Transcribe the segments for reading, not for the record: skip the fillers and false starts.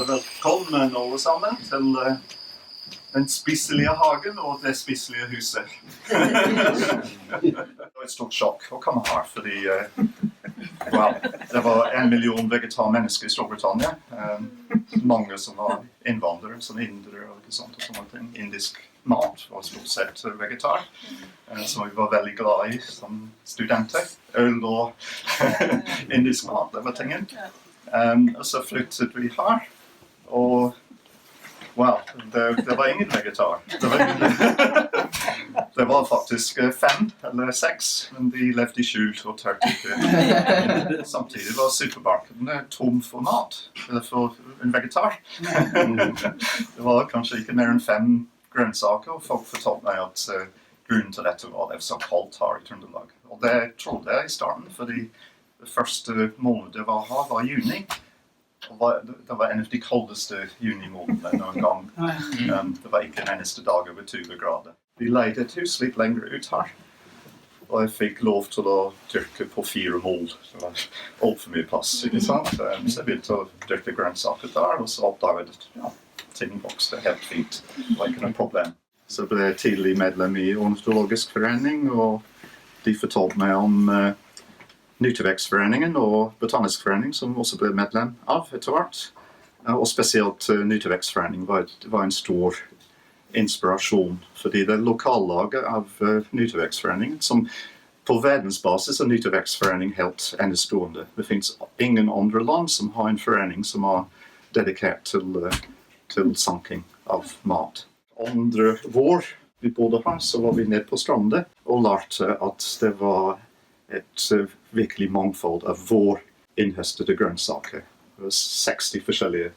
Så velkommen alle sammen til den spiselige hagen og det spiselige huset. Det var et stort sjokk å komme her, fordi det var 1 million vegetarmennesker i Storbritannia. Mange som var innvandrere, som indere og ikke sånt og sånne ting. Indisk mat var stort sett vegetar, som vi var veldig glad i som studenter. Øl og indisk mat, det var tingen. Og så flyttet vi her, og det var ingen vegetar. Det var faktisk 5 eller 6, men de levde i skjul og tørte ikke. Samtidig var supermarkedene tom for mat, eller for en vegetar. Det var kanskje ikke mer enn 5 grønnsaker, og folk fortalte meg at grunnen til dette var det så kaldt her i Trøndelag. Og det trodde jeg i starten, fordi det første måneden var juni. Det var en av de koldeste junimånedene noen gang. Det var ikke en eneste dag over 20 grader. Vi leide et hus litt lenger ut her, og jeg fikk lov til å dyrke på 4 mål. Det var alt for mye plass, ikke sant? Så jeg begynte å dyrke grønnsaker der, og så oppdaget ting vokste helt fint. Det var ikke noe problem. Så ble jeg tidlig medlem i Ornitologisk forening, og de fortalte meg om Nytevekstforeningen og Botanisk forening, som også ble medlem av etter hvert. Og spesielt Nytevekstforeningen var en stor inspirasjon, fordi det lokallaget av Nytevekstforeningen, som på verdensbasis er Nytevekstforening helt enestående. Det finnes ingen andre land som har en forening som er dedikert til sanking av mat. Andre vår vi bodde her, så var vi nede på stranden og lærte at det var et virkelig mangfold av vår innhøstede grønnsaker. Det var 60 forskjellige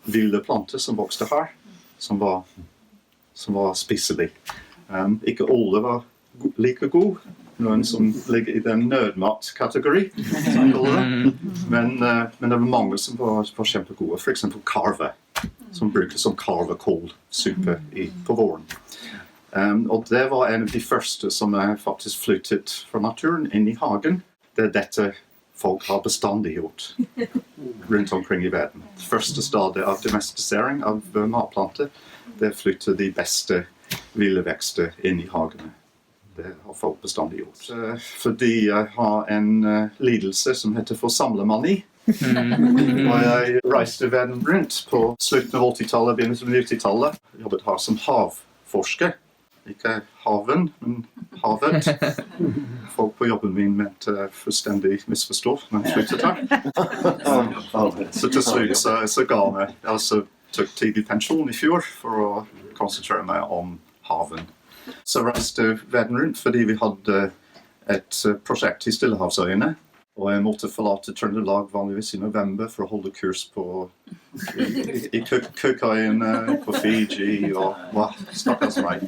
vilde planter som vokste her, som var spiselige. Ikke alle var like gode, noen som ligger i den nødmat-kategori, men det var mange som var kjempegode. For eksempel karve, som brukes som karvekålsuppe på våren. Og det var en av de første som faktisk flyttet fra naturen inn i hagen. Det er dette folk har bestandig gjort rundt omkring i verden. Det første stadiet av domestisering av matplanter, det flytter de beste ville vekster inn i hagene. Det har folk bestandig gjort. Fordi jeg har en lidelse som heter forsamlemani. Og jeg reiste verden rundt på slutten av 80-tallet, begynnelsen av 90-tallet. Jeg jobbet her som havforsker. Ikke haven, men havet. Folk på jobben min mente fullstendig misforstått når jeg flyttet her. Så til slutt så ga jeg altså tok tidlig pensjon i fjor for å konsentrere meg om haven. Så reiste verden rundt fordi vi hadde et prosjekt i Stillehavsøyene. Og jeg måtte forlate Trøndelag vanligvis i november for å holde kurs i Cookøyene, på Fiji og stakkars meg.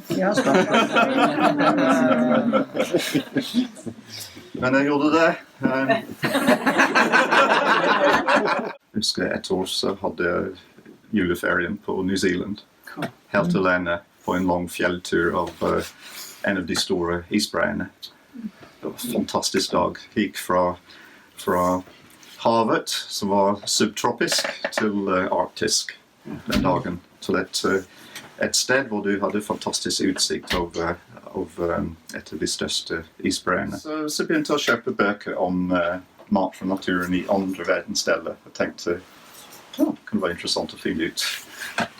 Men jeg gjorde det. Jeg husker et år så hadde jeg juleferien på New Zealand. Helt alene på en lang fjelltur av en av de store isbreene. Det var en fantastisk dag. Gikk fra havet, som var subtropisk, til arktisk den dagen. Til et sted hvor du hadde fantastisk utsikt over et av de største isbreene. Så begynte jeg å kjøpe bøker om mat fra naturen i andre verdensdeler. Jeg tenkte, det kunne være interessant å finne ut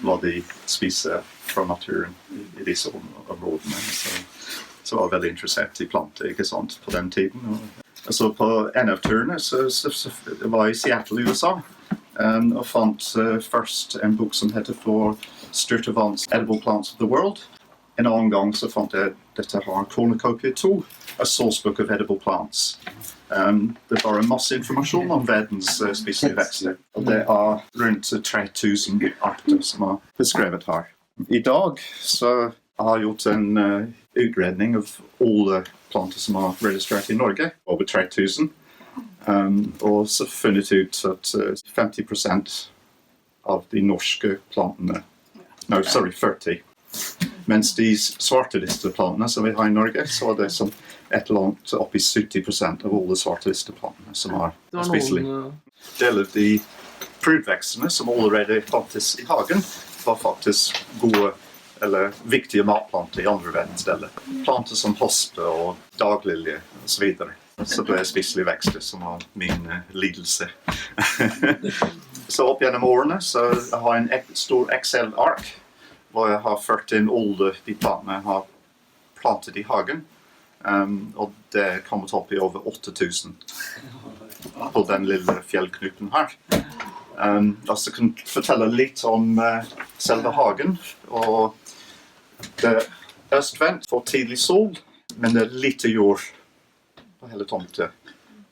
hva de spiser fra naturen i disse områdene. Så var jeg veldig interessert i planter, ikke sant, på den tiden. Så på en av turene så var jeg i Seattle i USA og fant først en bok som heter For Sturtevant's Edible Plants of the World. En annen gang så fant jeg dette her Cornucopia 2, A Source Book of Edible Plants. Det er bare masse informasjon om verdens spiselige vekster. Og det er rundt 3000 arter som er beskrevet her. I dag så har jeg gjort en utredning av alle planter som er registrert i Norge, over 3000. Og så funnet ut at 50% av de norske plantene, 40. Mens de svarteliste-plantene som vi har i Norge, så er det som et eller annet oppi 70% av alle svarteliste-plantene som er spiselige. Del av de prydväxterna som allerede fantes i hagen var faktisk gode eller viktige matplanter i andre verdensdeler. Planter som hoste og daglilje og så videre. Så ble spiselige vekster som var min lidelse. Så opp gjennom årene så jeg har en stor Excel-ark hvor jeg har ført inn alle de plantene jeg har plantet i hagen. Og det er kommet opp i over 8000 på den lille fjellknuten her. Altså jeg kan fortelle litt om selve hagen. Og det er østvendt for tidlig sol, men det er lite jord på hele tomten.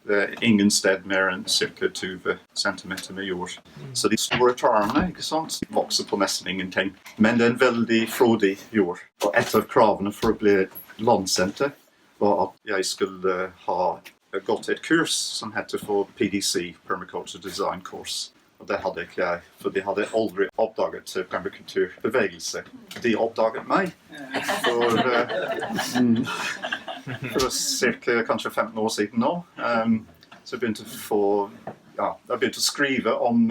Det er ingen sted mer enn ca. 20 cm med jord. Så de store trærne, ikke sant, vokser på nesten ingenting. Men det er en veldig frodig jord. Og et av kravene for å bli landsenter var at jeg skulle ha gått et kurs som heter for PDC, Permaculture Design Course. Og det hadde ikke jeg, for de hadde aldri oppdaget permakulturbevegelse. De oppdaget meg for cirka kanskje 15 år siden nå. Så jeg begynte å skrive om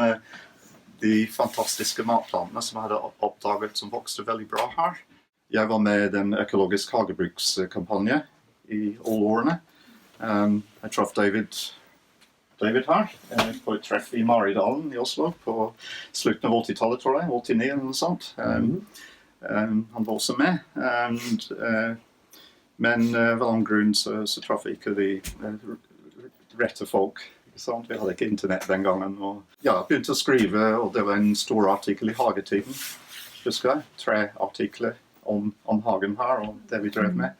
de fantastiske matplantene som jeg hadde oppdaget som vokste veldig bra her. Jeg var med i den økologisk hagebrukskampanje i alle årene. Jeg traff David her på et treff i Maridalen i Oslo på slutten av 80-tallet, tror jeg, 89 eller noe sånt. Han var også med. Men av en grunn så traff jeg ikke de rette folk. Sant? Vi hadde ikke internett den gangen. Og jeg begynte å skrive, og det var en stor artikkel i Hagetiden. Husker jeg? 3 artikler om hagen her og det vi drev med.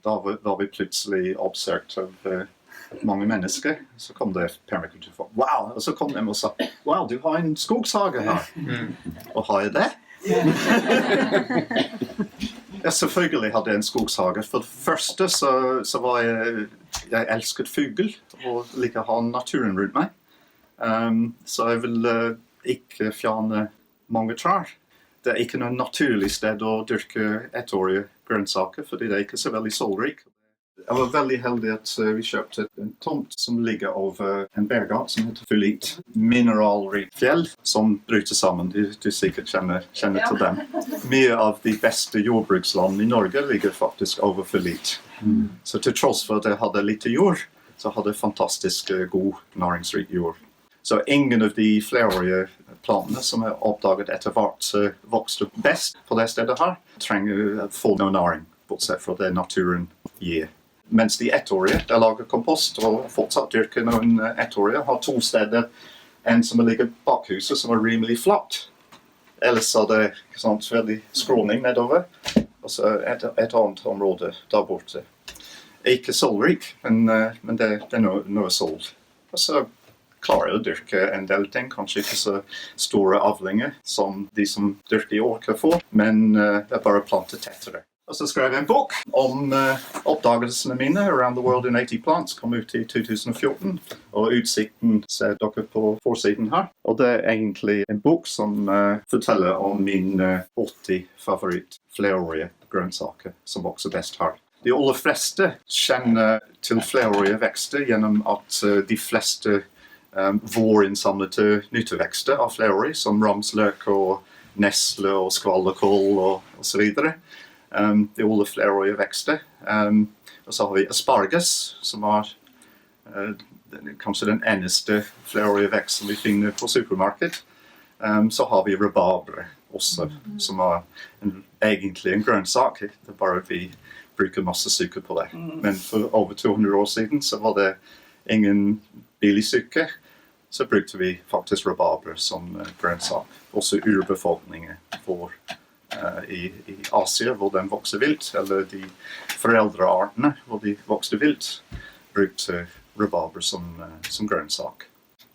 Da var vi plutselig oppsøkt av mange mennesker. Så kom det permakulturfolk. Wow! Og så kom de og sa, wow, du har en skogshage her. Og har jeg det? Jeg selvfølgelig hadde en skogshage. For det første så var jeg elsket fugl og liker å ha naturen rundt meg. Så jeg vil ikke fjerne mange trær. Det er ikke noe naturlig sted å dyrke ettårige grønnsaker, fordi det er ikke så veldig solrik. Jeg var veldig heldig at vi kjøpte en tomt som ligger over en bergart som heter Fulit. Mineralrik fjell som bryter sammen. Du sikkert kjenner til dem. Mye av de beste jordbrukslandene i Norge ligger faktisk over Fulit. Så til tross for at jeg hadde lite jord, så hadde jeg fantastisk god næringsrik jord. Så ingen av de flerårige plantene som er oppdaget etter hvert vokste best på det stedet her, trenger å få noe næring, bortsett fra det naturen gir. Mens de ettårige, der lager kompost og fortsatt dyrker noen ettårige, har 2 steder. En som ligger bak huset som er rimelig flatt. Ellers er det veldig skråning nedover. Og så et annet område der borte. Ikke solrik, men det er noe sol. Og så klarer jeg å dyrke en del ting, kanskje ikke så store avlinger som de som dyrker i år kan få, men det er bare plantet tettere. Og så skrev jeg en bok om oppdagelsene mine, Around the World in 80 Plants, kom ut i 2014, og utsikten ser dere på forsiden her. Og det er egentlig en bok som forteller om min 80 favoritt flerårige grønnsaker som vokser best her. De aller fleste kjenner til flerårige vekster gjennom at de fleste vårinnsamlede nyttevekster av flerårig, som ramsløk og nesle og skvallerkål og så videre. Det er alle flerårige vekster. Og så har vi asparges, som er kanskje den eneste flerårige vekst som vi finner på supermarked. Så har vi rabarbre også, som er egentlig en grønnsak. Det er bare at vi bruker masse sukker på det. Men for over 200 år siden så var det ingen billig sukker. Så brukte vi faktisk rabarbre som grønnsak. Også urbefolkninger i Asia, hvor den vokser vilt, eller de foreldreartene hvor de vokste vilt, brukte rabarbre som grønnsak.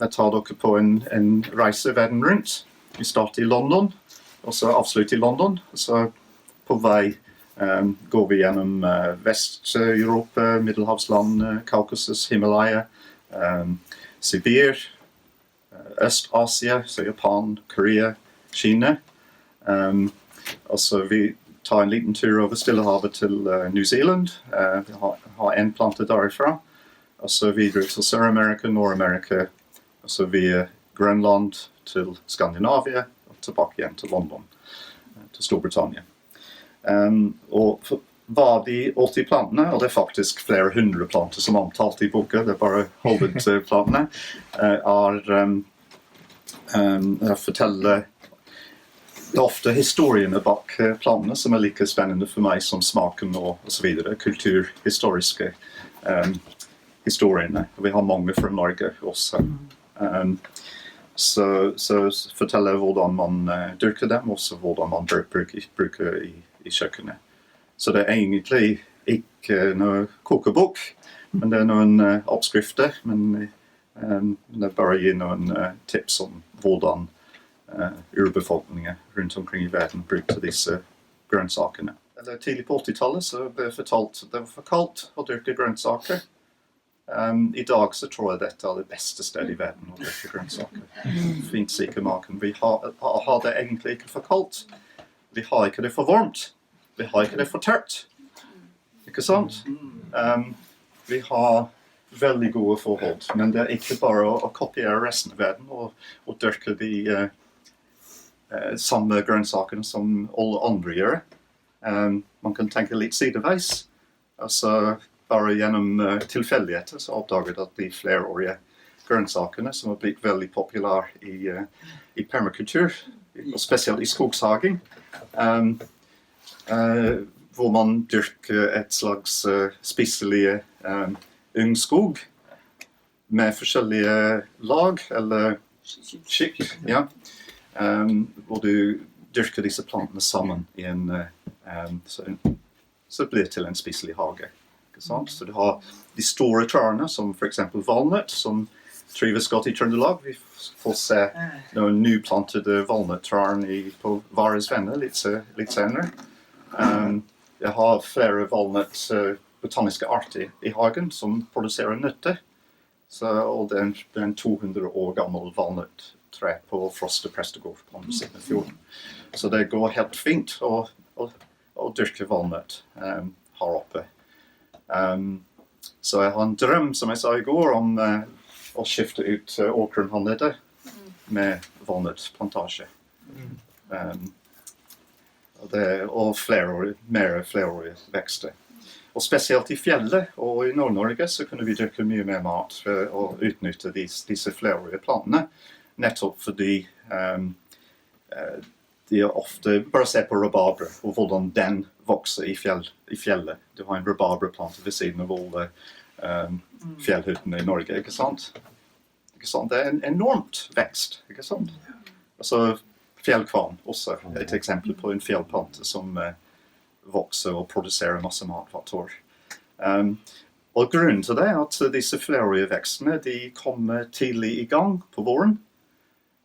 Jeg tar dere på en reise verden rundt. Vi starter i London, og så avslutter i London. Så på vei går vi gjennom Vest-Europa, Middelhavsland, Kaukasus, Himalaya, Sibir, Øst-Asia, så Japan, Korea, Kina. Altså vi tar en liten tur over Stillehavet til New Zealand. Vi har en plante derifra. Og så videre til Sør-Amerika, Nord-Amerika, og så via Grønland til Skandinavia, og tilbake igjen til London, til Storbritannia. Og var de 80 plantene, og det er faktisk flere hundre planter som omtalt i boka, det er bare hovedplantene, forteller ofte historiene bak plantene som er like spennende for meg som smaken og så videre, kulturhistoriske historiene. Vi har mange fra Norge også. Så forteller hvordan man dyrker dem, også hvordan man bruker i kjøkkenet. Så det er egentlig ikke noe kokebok, men det er noen oppskrifter, men det bare gir noen tips om hvordan urbefolkningen rundt omkring i verden brukte disse grønnsakene. Tidlig på 80-tallet så ble fortalt det var for kaldt å dyrke grønnsaker. I dag så tror jeg dette er det beste stedet i verden å dyrke grønnsaker. Fint sikker maken. Vi har det egentlig ikke for kaldt. Vi har ikke det for varmt. Vi har ikke det for tørt. Ikke sant? Vi har veldig gode forhold, men det er ikke bare å kopiere resten av verden og dyrke de samme grønnsakene som alle andre gjør. Man kan tenke litt sideveis. Altså, bare gjennom tilfeldigheter så oppdaget at de flerårige grønnsakene som har blitt veldig populære i permakultur, og spesielt i skogshaging, hvor man dyrker et slags spiselig ungskog med forskjellige lag eller skikk, ja, hvor du dyrker disse plantene sammen i så blir det til en spiselig hage. Ikke sant? Så du har de store trærne, som for eksempel valnøtt, som trives godt i Trøndelag. Vi får se noen nyplantede valnøttrær på Vares venner litt senere. Jeg har flere botaniske arter i hagen som produserer nøtter. Og det er en 200 år gammel valnøttre på Froste prestegård på andre siden av fjorden. Så det går helt fint å dyrke valnøtt her oppe. Så jeg har en drøm, som jeg sa i går, om å skifte ut åkeren han nede med valnøttplantasje. Og mer flerårige vekster. Og spesielt i fjellet og i Nord-Norge så kunne vi dyrke mye mer mat og utnytte disse flerårige plantene, nettopp fordi de er ofte, bare se på rabarber og hvordan den vokser i fjellet. Du har en rabarberplante ved siden av alle fjellhyttene i Norge, ikke sant? Det er en enormt vekst, ikke sant? Altså, fjellkvarn også et eksempel på en fjellplante som vokser og produserer masse mat hvert år. Og grunnen til det er at disse flerårige vekstene de kommer tidlig i gang på våren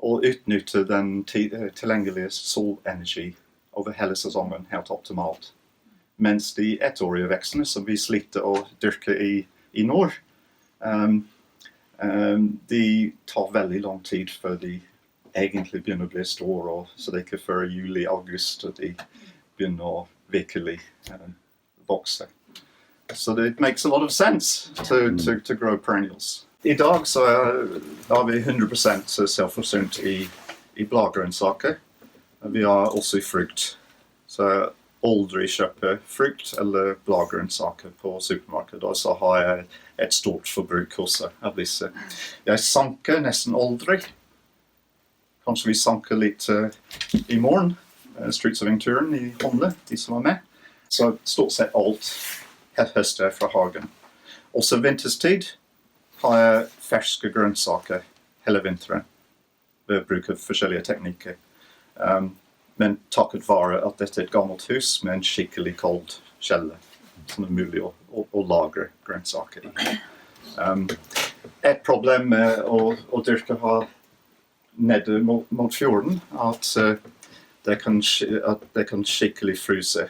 og utnytter den tilgjengelige solenergi over hele sesongen helt optimalt. Mens de ettårige vekstene som vi sliter å dyrke i nord, de tar veldig lang tid før de egentlig begynner å bli store, så det er ikke før juli-august at de begynner å virkelig vokse. So it makes a lot of sense to grow perennials. I dag så har vi 100% selvforsynt i bladgrønnsaker. Vi har også i frukt. Så jeg aldri kjøper frukt eller bladgrønnsaker på supermarkedet. Og så har jeg et stort forbruk også av disse. Jeg sanker nesten aldri. Kanskje vi sanker litt i morgen. Strutsevinturen i Hånde, de som var med. Så stort sett alt høster fra hagen. Også vinterstid har jeg ferske grønnsaker hele vinteren ved å bruke forskjellige teknikker. Men takket være at dette er et gammelt hus med en skikkelig kold kjelle, som er mulig å lagre grønnsaker i. Et problem med å dyrke her nede mot fjorden er at det kan skikkelig fryse.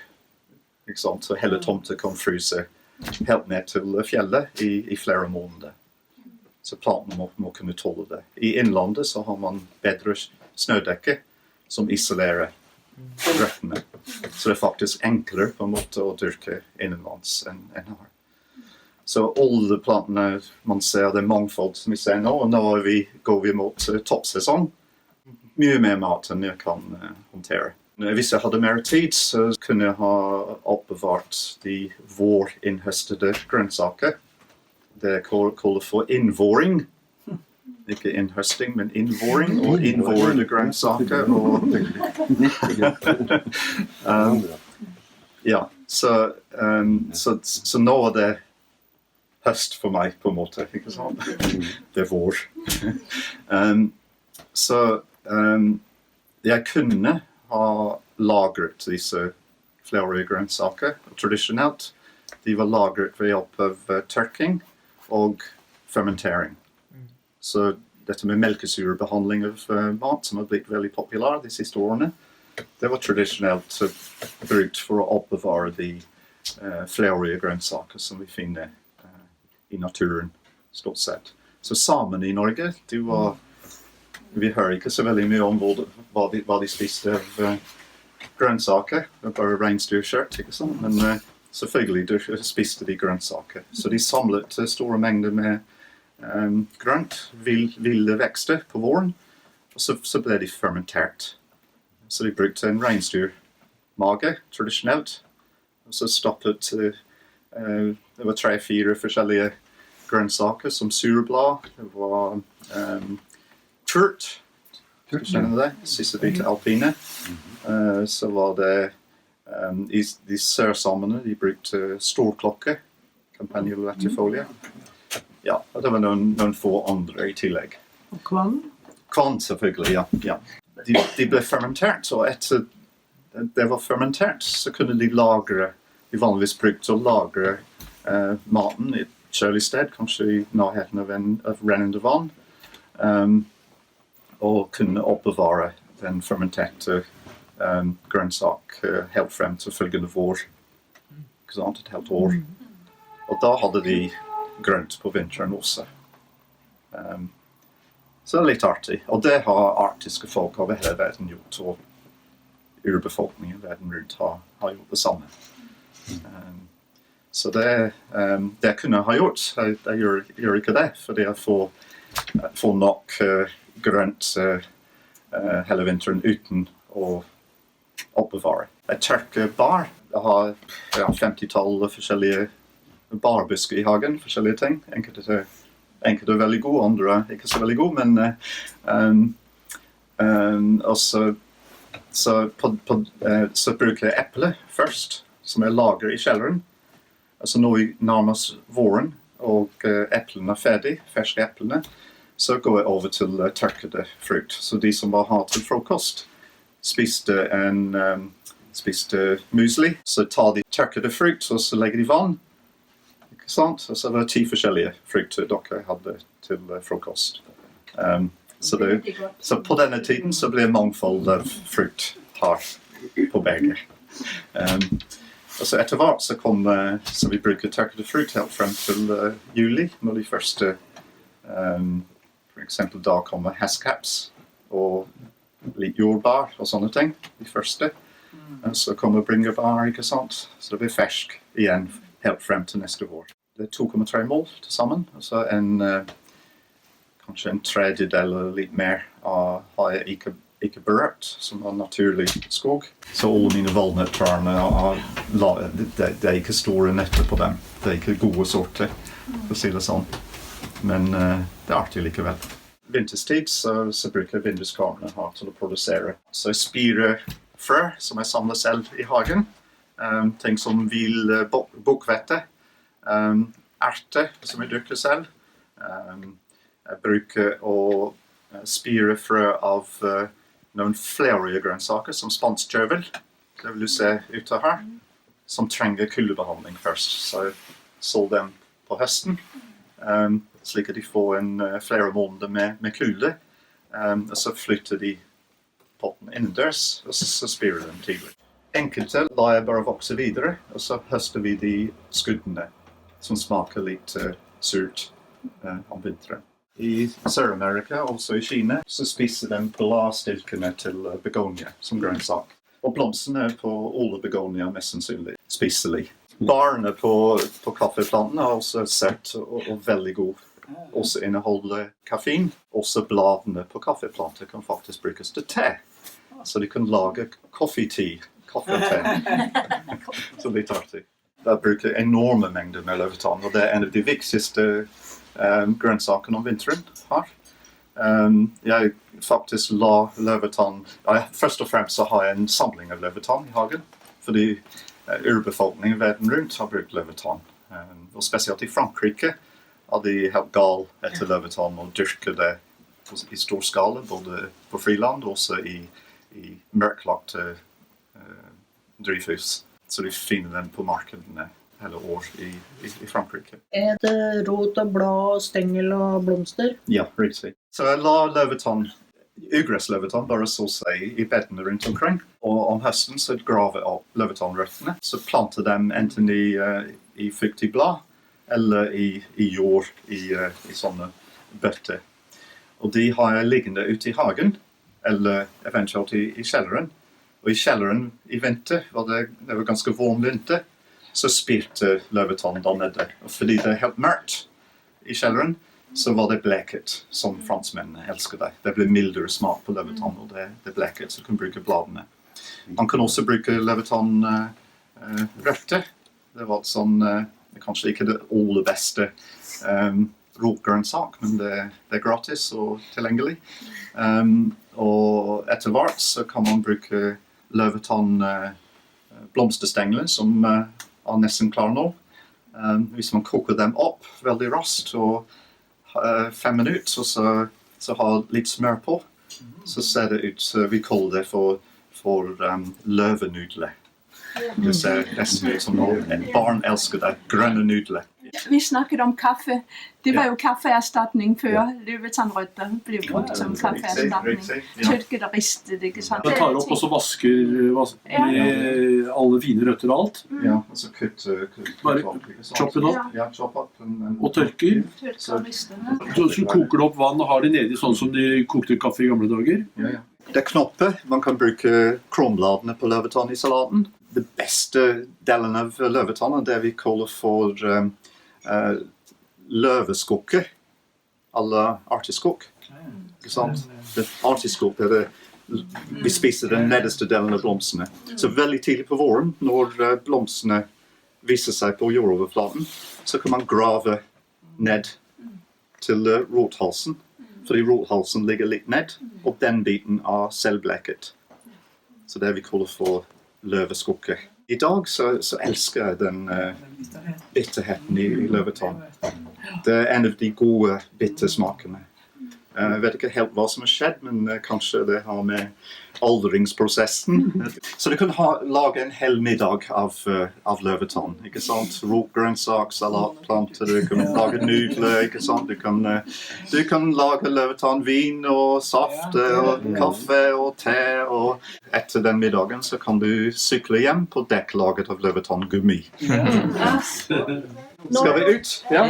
Ikke sant? Så hele tomter kan fryse helt ned til fjellet i flere måneder. Så plantene må kunne tåle det. I innlandet så har man bedre snødekke som isolerer røttene. Så det er faktisk enklere på en måte å dyrke innenlands enn her. Så alle plantene man ser, det mangfold som vi ser nå, og nå går vi mot toppsesong. Mye mer mat enn jeg kan håndtere. Hvis jeg hadde mer tid, så kunne jeg ha oppbevart de vårinnhøstede grønnsaker. Det kaller for innvåring. Ikke innhøsting, men innvåring, og innvårede grønnsaker. Ja, så nå er det høst for meg, på en måte, ikke sant? Det er vår. Så jeg kunne ha lagret disse flerårige grønnsaker. Tradisjonelt, de var lagret ved hjelp av tørking og fermentering. Så dette med melkesyrebehandling av mat, som har blitt veldig populær de siste årene, det var tradisjonelt brukt for å oppbevare de flerårige grønnsaker som vi finner i naturen, stort sett. Så samene i Norge, vi hører ikke så veldig mye om hva de spiste av grønnsaker. Det er bare reinsdyrkjøtt, ikke sant? Men selvfølgelig spiste de grønnsaker. Så de samlet store mengder med grønt, ville vekster på våren, og så ble de fermentert. Så de brukte en reinsdyrmage, tradisjonelt, og så stoppet det var 3-4 forskjellige grønnsaker, som surblad, det var turt, skjønner du det? Siste bit alpine. Så var det de sørsamene, de brukte storklokke, kampanjelattifolie. Ja, og det var noen få andre i tillegg. Og kvann? Kvann, selvfølgelig, ja. De ble fermentert, og etter det var fermentert, så kunne de lagre, de vanligvis brukte å lagre maten i et kjølig sted, kanskje i nærheten av rennende vann, og kunne oppbevare den fermenterte grønnsak helt frem til følgende vår, ikke sant, et helt år. Og da hadde de grønt på vinteren også. Så det er litt artig. Og det har arktiske folk over hele verden gjort, og urbefolkningen verden rundt har gjort det samme. Så det kunne jeg ha gjort. Jeg gjør ikke det, fordi jeg får nok grønt hele vinteren uten å oppbevare. Jeg tørker bar. Jeg har 50-tallet forskjellige barbusker i hagen, forskjellige ting. Enkelte er veldig gode, andre er ikke så veldig gode, men så bruker jeg eple først, som jeg lager i kjelleren. Altså når vi nærmer oss våren, og eplene er ferdig, ferske eplene, så går jeg over til tørkede frukt. Så de som bare har til frokost, spiste musli, så tar de tørkede frukt, og så legger de vann. Sant? Og så var det 10 forskjellige frukter dere hadde til frokost. Så på denne tiden så ble mangfold av frukt her på berget. Og så etter hvert så vi bruker tørkede frukt helt frem til juli, når de første, for eksempel da kommer hestkaps og litt jordbær og sånne ting, de første. Så kommer bringebær, ikke sant? Så det blir fersk igjen helt frem til neste vår. Det er 2,3 mål til sammen, og så kanskje en tredjedel eller litt mer har jeg ikke berørt, som er naturlig skog. Så alle mine valnøttrærne det er ikke store nøtter på dem. Det er ikke gode sorter, for å si det sånn. Men det er artig likevel. Vinterstid så bruker jeg vinduskarmene her til å produsere. Så jeg spirer frø som jeg samler selv i hagen. Ting som vil bukvette. Erter som jeg dyrker selv. Jeg bruker å spire frø av noen flerårige grønnsaker som spansk kjøvel. Det vil du se ute her. Som trenger kuldebehandling først. Så jeg så dem på høsten. Slik at de får flere måneder med kulde. Og så flytter de potten innendørs, og så spirer dem tidlig. Enkelte lar jeg bare vokse videre, og så høster vi de skuddene som smaker litt surt om vinteren. I Sør-Amerika, også i Kina, så spiser de bladstilkene til begonia som grønnsak. Og blomstene på alle begonia er mest sannsynlig spiselig. Barene på kaffeplanten også søt og veldig god. Også inneholder kaffein. Også bladene på kaffeplanter kan faktisk brukes til te. Så de kan lage kaffe og te. Så litt artig. De bruker enorme mengder med løvetann, og det en av de viktigste grønnsakene om vinteren her. Jeg faktisk la løvetann, først og fremst så har jeg en samling av løvetann i hagen, fordi urbefolkningen verden rundt har brukt løvetann. Og spesielt i Frankrike har de helt gal etter løvetann og dyrker det i stor skala, både på friland og også i mørklagte drivhus. Så de finner den på markedene hele år i Frankrike. Det rot og blad, stengel og blomster? Ja, riktig. Så jeg la løvetann, ugress-løvetann, bare så seg i bedene rundt omkring. Og om høsten så graver jeg opp løvetannrøttene, så planter dem enten i fuktig blad, eller i jord, i sånne bøtter. Og de har jeg liggende ute i hagen, eller eventuelt i kjelleren. Og i kjelleren i vinter, det var ganske varm vinter, så spirte løvetann der nede. Og fordi det helt mørkt i kjelleren, så var det bleket, som franskmennene elsker det. Det ble mildere smak på løvetann, og det bleket, så du kan bruke bladene. Man kan også bruke løvetannrøtter. Det var sånn, kanskje ikke det aller beste rotgrønnsak, men det gratis og tilgjengelig. Og etter hvert så kan man bruke løvetann blomsterstengler som nesten klar nå. Hvis man koker dem opp veldig raskt og 5 minutter, så har litt smør på, så ser det ut, vi kaller det for løvenudler. Det ser nesten ut som barn elsker det, grønne nudler. Vi snakket om kaffe. Det var jo kaffeerstatning før løvetannrøtter ble brukt som kaffeerstatning. Tørket og ristet, ikke sant? Man tar opp og så vasker med alle fine røtter og alt. Ja, og så kutter bare choppe det opp. Ja, choppe opp. Og tørker. Tørker og rister. Så koker det opp vann og har det nedi sånn som de kokte kaffe i gamle dager. Ja. Det knoppet, man kan bruke kronbladene på løvetann i salaten. Det beste delen av løvetann er det vi kaller for løveskokke, eller artiskok. Ikke sant? Artiskok det, vi spiser den nederste delen av blomstene. Så veldig tidlig på våren, når blomstene viser seg på jordoverflaten, så kan man grave ned til rothalsen. Fordi rothalsen ligger litt ned, og den biten er selvbleket. Så det vi kaller for løveskokke. I dag så elsker jeg den bitterheten i løvetann. Det er en av de gode bittersmakene. Jeg vet ikke helt hva som har skjedd, men kanskje det har med aldringsprosessen. Så du kan lage en hel middag av løvetann, ikke sant? Rotgrønnsak, salatplanter, du kan lage nudler, ikke sant? Du kan lage løvetann, vin og saft og kaffe og te, og etter den middagen så kan du sykle hjem på dekk laget av løvetann gummi. Skal vi ut? Ja.